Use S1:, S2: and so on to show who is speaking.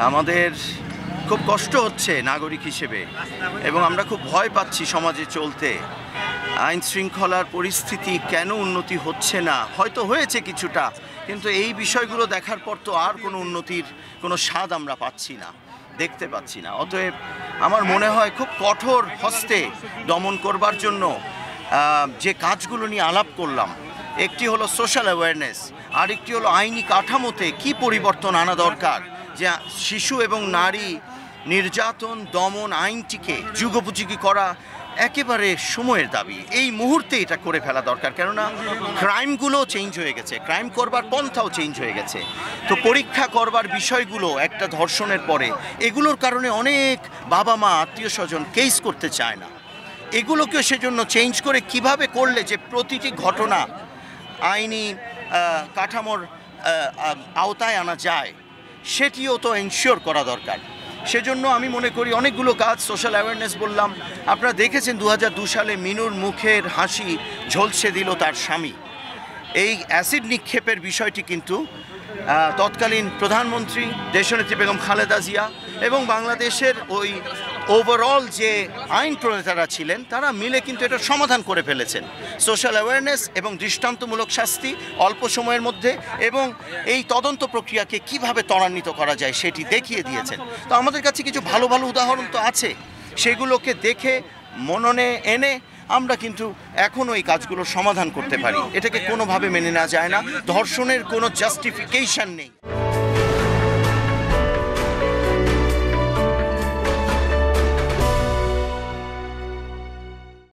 S1: আমাদের খুব কষ্ট হচ্ছে নাগরিক হিসেবে এবং আমরা খুব ভয় পাচ্ছি সমাজে চলতে। আইন শৃঙ্খলার পরিস্থিতি কেন উন্নতি হচ্ছে না, হয়তো হয়েছে কিছুটা, কিন্তু এই বিষয়গুলো দেখার পর তো আর কোনো উন্নতির কোনো স্বাদ আমরা পাচ্ছি না, দেখতে পাচ্ছি না। অতএব আমার মনে হয় খুব কঠোর হস্তে দমন করবার জন্য যে কাজগুলো নিয়ে আলাপ করলাম, একটি হলো সোশ্যাল অ্যাওয়ারনেস, আরেকটি হলো আইনি কাঠামোতে কি পরিবর্তন আনা দরকার, যে শিশু এবং নারী নির্যাতন দমন আইনটিকে যুগোপযোগী করা একেবারে সময়ের দাবি। এই মুহূর্তে এটা করে ফেলা দরকার, কেননা ক্রাইমগুলো চেঞ্জ হয়ে গেছে, ক্রাইম করবার পন্থাও চেঞ্জ হয়ে গেছে। তো পরীক্ষা করবার বিষয়গুলো একটা ধর্ষণের পরে এগুলোর কারণে অনেক বাবা মা আত্মীয় স্বজন কেস করতে চায় না। এগুলোকে সেজন্য চেঞ্জ করে কিভাবে করলে যে প্রতিটি ঘটনা আইনি কাঠামোর আওতায় আনা যায়, সেটিও তো এনশিওর করা দরকার। সেজন্য আমি মনে করি অনেকগুলো কাজ, সোশ্যাল অ্যাওয়ারনেস বললাম, আপনারা দেখেছেন 2002 সালে মিনুর মুখের হাসি ঝলসে দিল তার স্বামী। এই অ্যাসিড নিক্ষেপের বিষয়টি কিন্তু তৎকালীন প্রধানমন্ত্রী দেশনেত্রী বেগম খালেদা জিয়া এবং বাংলাদেশের ওই ওভারঅল যে আইন প্রণেতারা ছিলেন তারা মিলে কিন্তু এটা সমাধান করে ফেলেছেন। সোশ্যাল অ্যাওয়ারনেস এবং দৃষ্টান্তমূলক শাস্তি অল্প সময়ের মধ্যে এবং এই তদন্ত প্রক্রিয়াকে কিভাবে ত্বরান্বিত করা যায় সেটি দেখিয়ে দিয়েছেন। তো আমাদের কাছে কিছু ভালো ভালো উদাহরণ তো আছে, সেগুলোকে দেখে মননে এনে আমরা কিন্তু এখনও এই কাজগুলোর সমাধান করতে পারি। এটাকে কোনোভাবে মেনে নেওয়া যায় না, ধর্ষণের কোনো জাস্টিফিকেশন নেই।